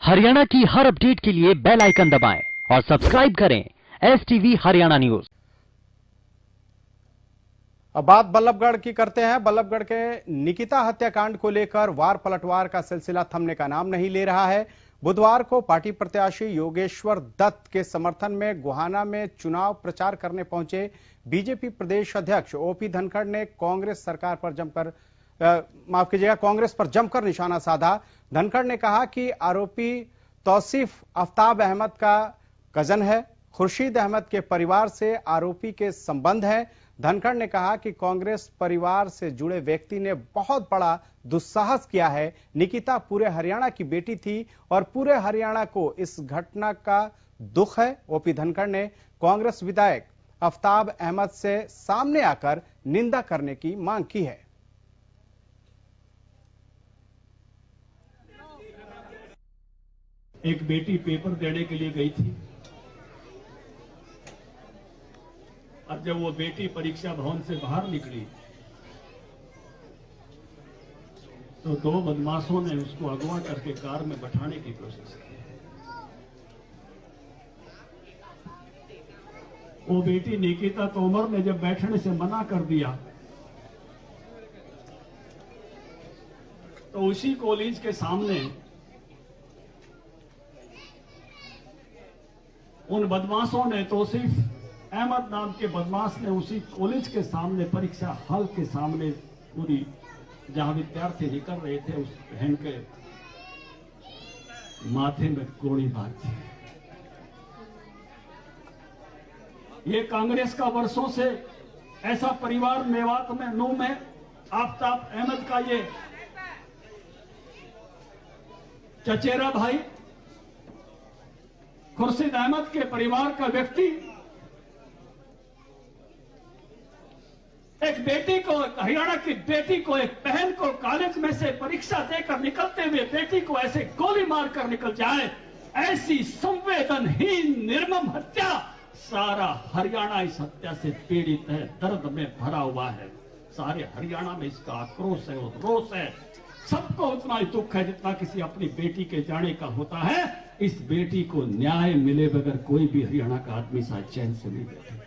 हरियाणा की हर अपडेट के लिए बेल आइकन दबाएं और सब्सक्राइब करें STV हरियाणा न्यूज। अब बात बल्लभगढ़ की करते हैं। बल्लभगढ़ के निकिता हत्याकांड को लेकर वार पलटवार का सिलसिला थमने का नाम नहीं ले रहा है। बुधवार को पार्टी प्रत्याशी योगेश्वर दत्त के समर्थन में गोहाना में चुनाव प्रचार करने पहुंचे बीजेपी प्रदेश अध्यक्ष ओपी धनखड़ ने कांग्रेस पर जमकर निशाना साधा। धनखड़ ने कहा कि आरोपी तौसीफ आफ्ताब अहमद का कजन है। खुर्शीद अहमद के परिवार से आरोपी के संबंध है। धनखड़ ने कहा कि कांग्रेस परिवार से जुड़े व्यक्ति ने बहुत बड़ा दुस्साहस किया है। निकिता पूरे हरियाणा की बेटी थी और पूरे हरियाणा को इस घटना का दुख है। ओपी धनखड़ ने कांग्रेस विधायक आफ्ताब अहमद से सामने आकर निंदा करने की मांग की है। एक बेटी पेपर देने के लिए गई थी और जब वो बेटी परीक्षा भवन से बाहर निकली तो दो बदमाशों ने उसको अगवा करके कार में बैठाने की कोशिश की। वो बेटी निकिता तोमर ने जब बैठने से मना कर दिया तो उसी कॉलेज के सामने उन बदमाशों ने तौसीफ अहमद नाम के बदमाश ने उसी कॉलेज के सामने परीक्षा हॉल के सामने पूरी जहां विद्यार्थी निकल रहे थे उस बहन के माथे में गोली मार दी। ये कांग्रेस का वर्षों से ऐसा परिवार मेवात में नूह में आफ्ताब अहमद का ये चचेरा भाई खुर्शीद अहमद के परिवार का व्यक्ति एक बेटी को, हरियाणा की बेटी को, एक बहन को कॉलेज में से परीक्षा देकर निकलते हुए बेटी को ऐसे गोली मारकर निकल जाए, ऐसी संवेदनहीन निर्मम हत्या। सारा हरियाणा इस हत्या से पीड़ित है, दर्द में भरा हुआ है। सारे हरियाणा में इसका आक्रोश है और रोष है। सबको उतना ही दुख है जितना किसी अपनी बेटी के जाने का होता है। इस बेटी को न्याय मिले बगैर कोई भी हरियाणा का आदमी शायद चैन से नहीं बैठेगा।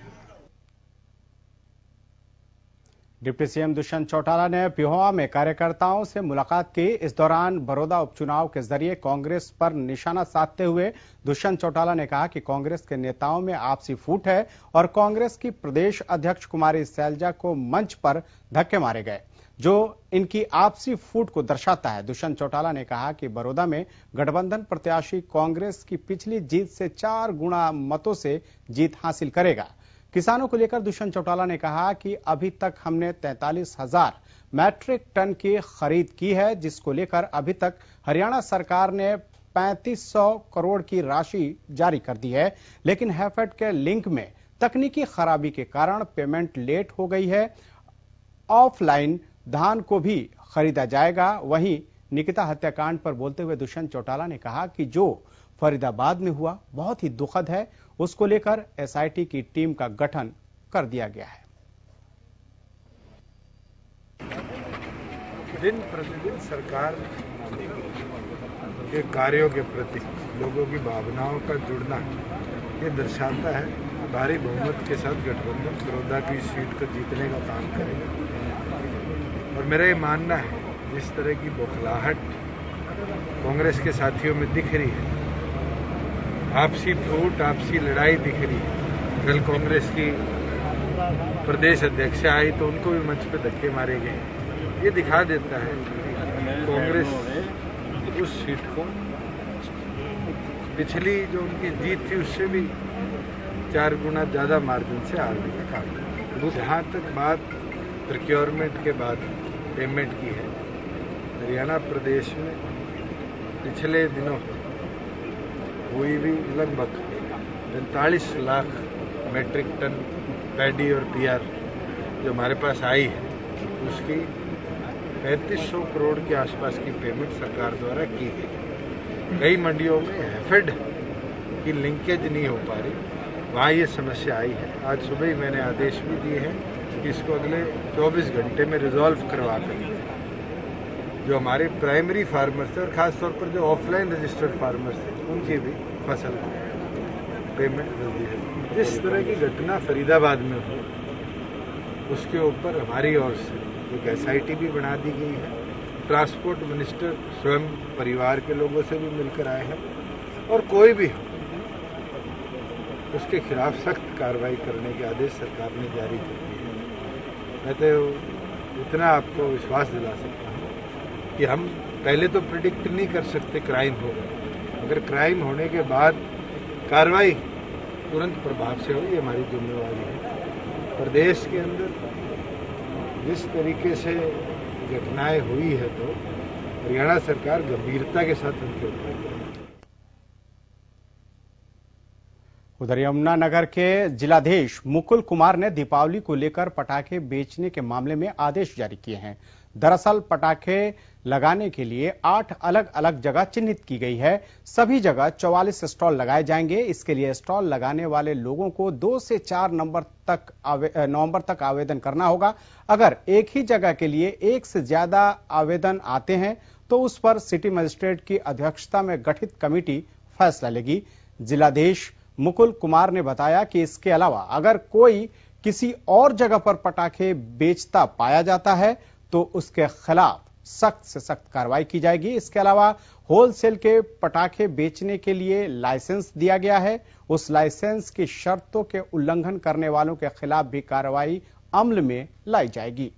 डिप्टी सीएम दुष्यंत चौटाला ने पिहोवा में कार्यकर्ताओं से मुलाकात की। इस दौरान बड़ौदा उपचुनाव के जरिए कांग्रेस पर निशाना साधते हुए दुष्यंत चौटाला ने कहा कि कांग्रेस के नेताओं में आपसी फूट है और कांग्रेस की प्रदेश अध्यक्ष कुमारी सैलजा को मंच पर धक्के मारे गए, जो इनकी आपसी फूट को दर्शाता है। दुष्यंत चौटाला ने कहा कि बड़ौदा में गठबंधन प्रत्याशी कांग्रेस की पिछली जीत से 4 गुना मतों से जीत हासिल करेगा। किसानों को लेकर दुष्यंत चौटाला ने कहा कि अभी तक हमने 43,000 मैट्रिक टन की खरीद की है, जिसको लेकर अभी तक हरियाणा सरकार ने 3500 करोड़ की राशि जारी कर दी है, लेकिन हैफेड के लिंक में तकनीकी खराबी के कारण पेमेंट लेट हो गई है। ऑफलाइन धान को भी खरीदा जाएगा। वहीं निकिता हत्याकांड पर बोलते हुए दुष्यंत चौटाला ने कहा कि जो फरीदाबाद में हुआ बहुत ही दुखद है, उसको लेकर SIT की टीम का गठन कर दिया गया है। दिन प्रतिदिन सरकार के कार्यों के प्रति लोगों की भावनाओं का जुड़ना ये दर्शाता है भारी बहुमत के साथ गठबंधन बड़ौदा की सीट को जीतने का काम करेगा। और मेरा ये मानना है जिस तरह की बौखलाहट कांग्रेस के साथियों में दिख रही है, आपसी फूट, आपसी लड़ाई दिख रही है। कल कांग्रेस की प्रदेश अध्यक्ष आई तो उनको भी मंच पे धक्के मारे गए। ये दिखा देता है कांग्रेस उस सीट को पिछली जो उनकी जीत थी उससे भी 4 गुना ज्यादा मार्जिन से हारने का काम। जहाँ तक बात प्रोक्योरमेंट के बाद पेमेंट की है, हरियाणा प्रदेश में पिछले दिनों हुई भी लगभग 45 लाख मैट्रिक टन पैडी और PR जो हमारे पास आई है, उसकी 3500 करोड़ के आसपास की पेमेंट सरकार द्वारा की गई। कई मंडियों में हैफेड की लिंकेज नहीं हो पा रही, वहाँ ये समस्या आई है। आज सुबह ही मैंने आदेश भी दिए हैं कि इसको अगले 24 घंटे में रिजॉल्व करवा कर जो हमारे प्राइमरी फार्मर्स थे और ख़ास तौर पर जो ऑफलाइन रजिस्टर्ड फार्मर्स थे उनकी भी फसल पेमेंट जल्दी है। जिस तरह की घटना फरीदाबाद में हुई उसके ऊपर हमारी ओर से एक SIT भी बना दी गई है। ट्रांसपोर्ट मिनिस्टर स्वयं परिवार के लोगों से भी मिलकर आए हैं और कोई भी हो उसके खिलाफ सख्त कार्रवाई करने के आदेश सरकार ने जारी कर दिए हैं। मैं तो इतना आपको विश्वास दिला सकता हूँ कि हम पहले तो प्रिडिक्ट नहीं कर सकते क्राइम होगा, अगर क्राइम होने के बाद कार्रवाई तुरंत प्रभाव से हो, ये हमारी जिम्मेवारी है। प्रदेश के अंदर जिस तरीके से घटनाएं हुई है तो हरियाणा सरकार गंभीरता के साथ उनके ऊपर। उधर यमुनानगर के जिलाधीश मुकुल कुमार ने दीपावली को लेकर पटाखे बेचने के मामले में आदेश जारी किए हैं। दरअसल पटाखे लगाने के लिए 8 अलग अलग जगह चिन्हित की गई है। सभी जगह 44 स्टॉल लगाए जाएंगे। इसके लिए स्टॉल लगाने वाले लोगों को 2 से 4 नवंबर तक आवेदन करना होगा। अगर एक ही जगह के लिए एक से ज्यादा आवेदन आते हैं तो उस पर सिटी मजिस्ट्रेट की अध्यक्षता में गठित कमेटी फैसला लेगी। जिलाधीश मुकुल कुमार ने बताया कि इसके अलावा अगर कोई किसी और जगह पर पटाखे बेचता पाया जाता है तो उसके खिलाफ सख्त से सख्त कार्रवाई की जाएगी। इसके अलावा होलसेल के पटाखे बेचने के लिए लाइसेंस दिया गया है। उस लाइसेंस की शर्तों के उल्लंघन करने वालों के खिलाफ भी कार्रवाई अमल में लाई जाएगी।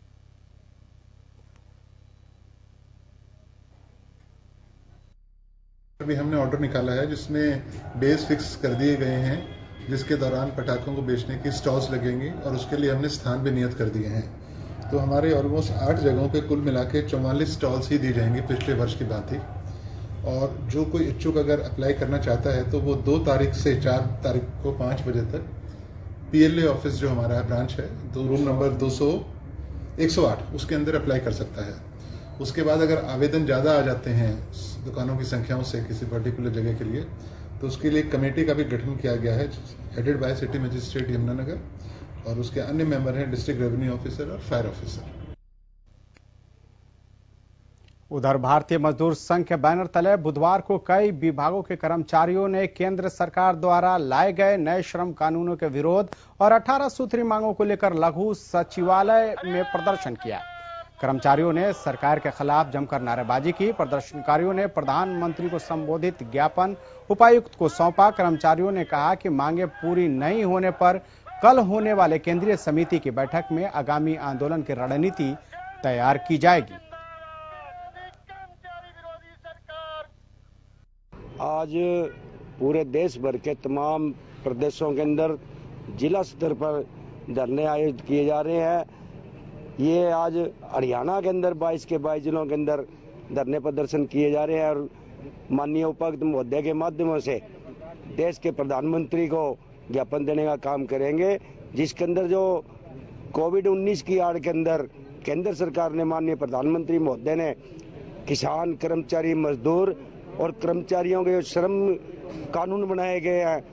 अभी हमने ऑर्डर निकाला है जिसमें डेज फिक्स कर दिए गए हैं जिसके दौरान पटाखों को बेचने की स्टॉल्स लगेंगे और उसके लिए हमने स्थान भी नियत कर दिए हैं। तो हमारे ऑलमोस्ट 8 जगहों पे कुल मिला के 44 स्टॉल्स ही दी जाएंगी पिछले वर्ष की भांति। और जो कोई इच्छुक अगर अप्लाई करना चाहता है तो वो 2 तारीख से 4 तारीख को 5 बजे तक PLA ऑफिस जो हमारा ब्रांच है तो रूम नंबर 108 उसके अंदर अप्लाई कर सकता है। उसके बाद अगर आवेदन ज़्यादा आ जाते हैं दुकानों की संख्याओं से किसी पर्टिकुलर जगह के लिए तो उसके लिए कमेटी का भी गठन किया गया है headed by city magistrate Yamunanagar और उसके अन्य मेंबर हैं डिस्ट्रिक्ट रेवेन्यू ऑफिसर और फायर ऑफिसर। उधर भारतीय मजदूर संघ के बैनर तले बुधवार को कई विभागों के कर्मचारियों ने केंद्र सरकार द्वारा लाए गए नए श्रम कानूनों के विरोध और 18 सूत्री मांगों को लेकर लघु सचिवालय में प्रदर्शन किया। कर्मचारियों ने सरकार के खिलाफ जमकर नारेबाजी की। प्रदर्शनकारियों ने प्रधानमंत्री को संबोधित ज्ञापन उपायुक्त को सौंपा। कर्मचारियों ने कहा कि मांगे पूरी नहीं होने पर कल होने वाले केंद्रीय समिति की बैठक में आगामी आंदोलन की रणनीति तैयार की जाएगी। आज पूरे देश भर के तमाम प्रदेशों के अंदर जिला स्तर पर धरने आयोजित किए जा रहे हैं। ये आज हरियाणा के अंदर 22 के 22 जिलों के अंदर धरने प्रदर्शन किए जा रहे हैं और माननीय उपायुक्त महोदय के माध्यमों से देश के प्रधानमंत्री को ज्ञापन देने का काम करेंगे, जिसके अंदर जो कोविड-19 की आड़ के अंदर केंद्र सरकार ने माननीय प्रधानमंत्री महोदय ने किसान, कर्मचारी, मजदूर और कर्मचारियों के श्रम कानून बनाए गए हैं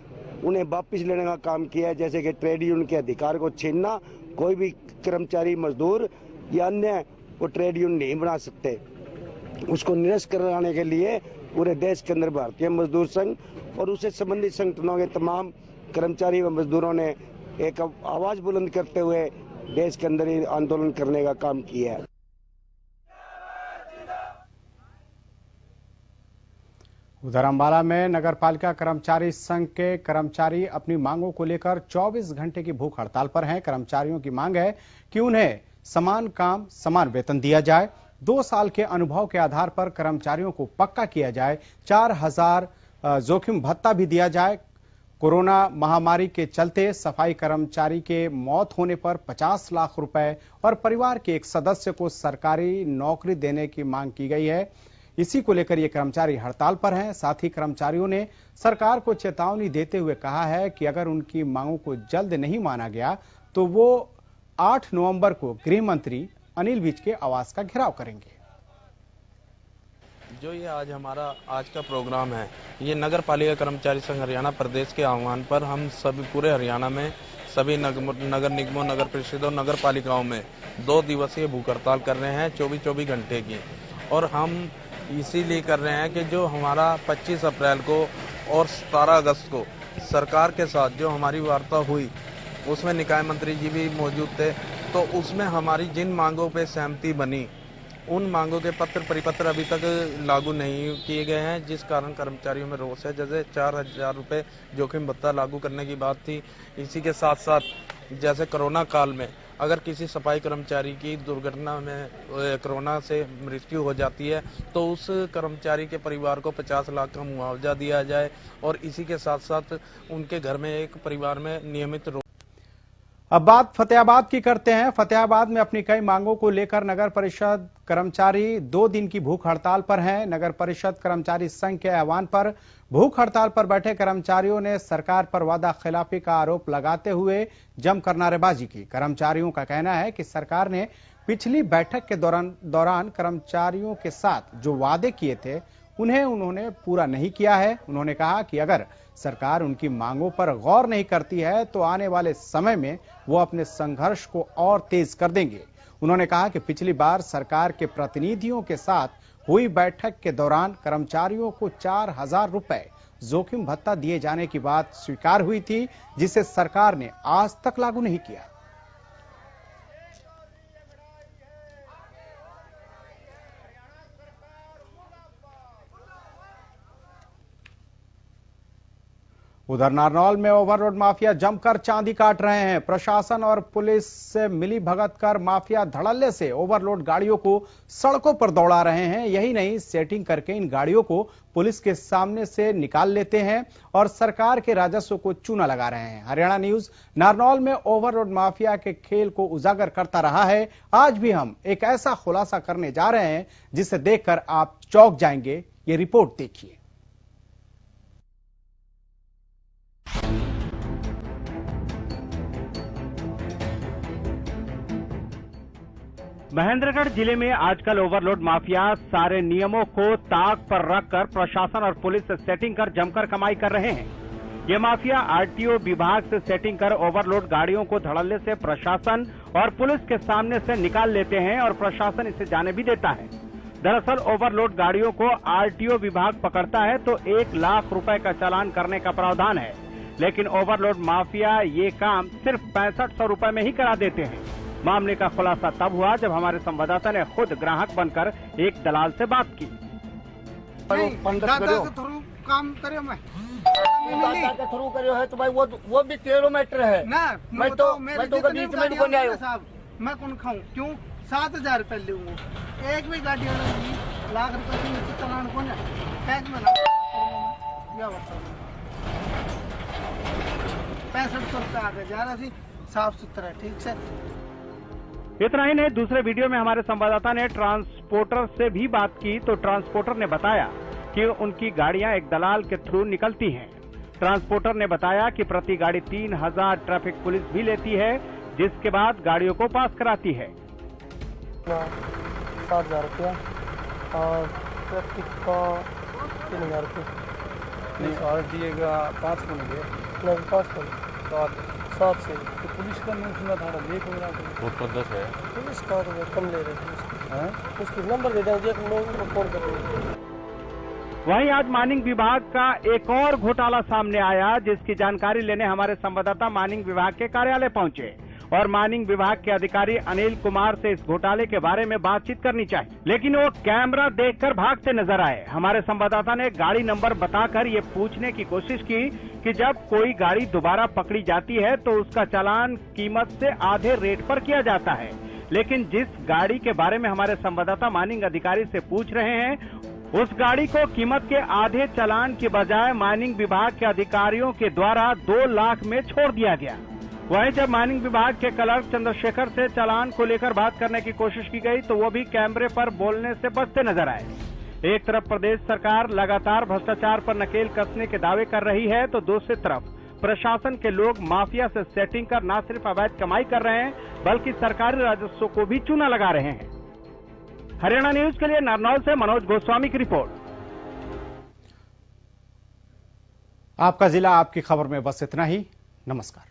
उन्हें वापस लेने का काम किया है। जैसे कि ट्रेड यूनियन के अधिकार को छीनना, कोई भी कर्मचारी, मजदूर या अन्य वो ट्रेड यूनियन नहीं बना सकते, उसको निरस्त कराने के लिए पूरे देश के अंदर भारतीय मजदूर संघ और उससे संबंधित संगठनों के तमाम कर्मचारी व मजदूरों ने एक आवाज बुलंद करते हुए देश के अंदर ही आंदोलन करने का काम किया है। उधर अंबाला में नगरपालिका कर्मचारी संघ के कर्मचारी अपनी मांगों को लेकर 24 घंटे की भूख हड़ताल पर हैं। कर्मचारियों की मांग है कि उन्हें समान काम समान वेतन दिया जाए, 2 साल के अनुभव के आधार पर कर्मचारियों को पक्का किया जाए, 4000 जोखिम भत्ता भी दिया जाए। कोरोना महामारी के चलते सफाई कर्मचारी के मौत होने पर 50 लाख रुपए और परिवार के एक सदस्य को सरकारी नौकरी देने की मांग की गई है। इसी को लेकर ये कर्मचारी हड़ताल पर हैं। साथ ही कर्मचारियों ने सरकार को चेतावनी देते हुए कहा है कि अगर उनकी मांगों को जल्द नहीं माना गया तो वो 8 नवंबर को गृह मंत्री अनिल विज के आवास का घेराव करेंगे। जो ये आज हमारा आज का प्रोग्राम है, ये नगर पालिका कर्मचारी संघ हरियाणा प्रदेश के आह्वान पर हम सभी पूरे हरियाणा में सभी नगर निगमों, नगर परिषदों, नगर पालिकाओं में 2 दिवसीय भूख हड़ताल कर रहे हैं 24 घंटे की। और हम इसीलिए कर रहे हैं कि जो हमारा 25 अप्रैल को और 17 अगस्त को सरकार के साथ जो हमारी वार्ता हुई उसमें निकाय मंत्री जी भी मौजूद थे, तो उसमें हमारी जिन मांगों पे सहमति बनी उन मांगों के पत्र परिपत्र अभी तक लागू नहीं किए गए हैं, जिस कारण कर्मचारियों में रोष है। जैसे 4000 रुपये जोखिम भत्ता लागू करने की बात थी। इसी के साथ साथ जैसे कोरोना काल में अगर किसी सफाई कर्मचारी की दुर्घटना में कोरोना से मृत्यु हो जाती है तो उस कर्मचारी के परिवार को 50 लाख का मुआवजा दिया जाए, और इसी के साथ साथ उनके घर में एक परिवार में नियमित। अब बात फतेहाबाद की करते हैं। फतेहाबाद में अपनी कई मांगों को लेकर नगर परिषद कर्मचारी 2 दिन की भूख हड़ताल पर हैं। नगर परिषद कर्मचारी संघ के आह्वान पर भूख हड़ताल पर बैठे कर्मचारियों ने सरकार पर वादा खिलाफी का आरोप लगाते हुए जमकर नारेबाजी की। कर्मचारियों का कहना है कि सरकार ने पिछली बैठक के दौरान कर्मचारियों के साथ जो वादे किए थे उन्होंने पूरा नहीं किया है। उन्होंने कहा कि अगर सरकार उनकी मांगों पर गौर नहीं करती है तो आने वाले समय में वो अपने संघर्ष को और तेज कर देंगे। उन्होंने कहा कि पिछली बार सरकार के प्रतिनिधियों के साथ हुई बैठक के दौरान कर्मचारियों को 4000 रुपए जोखिम भत्ता दिए जाने की बात स्वीकार हुई थी, जिसे सरकार ने आज तक लागू नहीं किया। उधर नारनौल में ओवरलोड माफिया जमकर चांदी काट रहे हैं। प्रशासन और पुलिस से मिली भगत कर माफिया धड़ल्ले से ओवरलोड गाड़ियों को सड़कों पर दौड़ा रहे हैं। यही नहीं, सेटिंग करके इन गाड़ियों को पुलिस के सामने से निकाल लेते हैं और सरकार के राजस्व को चूना लगा रहे हैं। हरियाणा न्यूज नारनौल में ओवरलोड माफिया के खेल को उजागर करता रहा है। आज भी हम एक ऐसा खुलासा करने जा रहे हैं जिसे देखकर आप चौंक जाएंगे। ये रिपोर्ट देखिए। महेंद्रगढ़ जिले में आजकल ओवरलोड माफिया सारे नियमों को ताक पर रखकर प्रशासन और पुलिस से सेटिंग कर जमकर कमाई कर रहे हैं। ये माफिया आरटीओ विभाग से सेटिंग कर ओवरलोड गाड़ियों को धड़ल्ले से प्रशासन और पुलिस के सामने से निकाल लेते हैं और प्रशासन इसे जाने भी देता है। दरअसल ओवरलोड गाड़ियों को आरटीओ विभाग पकड़ता है तो 1 लाख रुपए का चालान करने का प्रावधान है, लेकिन ओवरलोड माफिया ये काम सिर्फ 6500 रुपए में ही करा देते हैं। मामले का खुलासा तब हुआ जब हमारे संवाददाता ने खुद ग्राहक बनकर एक दलाल से बात की। काम करो मैं थ्रू करो है तो भाई वो भी किलोमीटर है ना। मैं तो बीच में कौन आयो साहब, मैं कौन खाऊं? क्यों 7000 रुपए लूंगा एक भी गाड़ी लाख रुपए की नीचे चलान कौन है? टैक्स में क्या बताऊं 6500 रुपए आगे जा रहा थी, साफ सुथरा ठीक से। इतना ही नहीं, दूसरे वीडियो में हमारे संवाददाता ने ट्रांसपोर्टर से भी बात की तो ट्रांसपोर्टर ने बताया कि उनकी गाड़ियां एक दलाल के थ्रू निकलती हैं। ट्रांसपोर्टर ने बताया कि प्रति गाड़ी 3000 ट्रैफिक पुलिस भी लेती है, जिसके बाद गाड़ियों को पास कराती है। 7000 रुपया और ट्रैफिक का 3000 रुपये नहीं और दिएगा 5 को नहीं 5 को 7 से तो पुलिस का नहीं सुना था लेट हो रहा है। 10 है पुलिस का तो कम ले रहे हैं, उसको नंबर दे देंगे फोन कर देंगे। वहीं आज माइनिंग विभाग का एक और घोटाला सामने आया, जिसकी जानकारी लेने हमारे संवाददाता माइनिंग विभाग के कार्यालय पहुंचे और माइनिंग विभाग के अधिकारी अनिल कुमार से इस घोटाले के बारे में बातचीत करनी चाहिए, लेकिन वो कैमरा देखकर भागते नजर आए। हमारे संवाददाता ने गाड़ी नंबर बताकर ये पूछने की कोशिश की कि जब कोई गाड़ी दोबारा पकड़ी जाती है तो उसका चालान कीमत से आधे रेट पर किया जाता है, लेकिन जिस गाड़ी के बारे में हमारे संवाददाता माइनिंग अधिकारी से पूछ रहे हैं उस गाड़ी को कीमत के आधे चालान के बजाय माइनिंग विभाग के अधिकारियों के द्वारा 2 लाख में छोड़ दिया गया। वहीं जब माइनिंग विभाग के क्लर्क चंद्रशेखर से चालान को लेकर बात करने की कोशिश की गई तो वो भी कैमरे पर बोलने से बचते नजर आए। एक तरफ प्रदेश सरकार लगातार भ्रष्टाचार पर नकेल कसने के दावे कर रही है तो दूसरी तरफ प्रशासन के लोग माफिया से सेटिंग कर न सिर्फ अवैध कमाई कर रहे हैं बल्कि सरकारी राजस्व को भी चूना लगा रहे हैं। हरियाणा न्यूज के लिए नारनौल से मनोज गोस्वामी की रिपोर्ट। आपका जिला आपकी खबर में बस इतना ही। नमस्कार।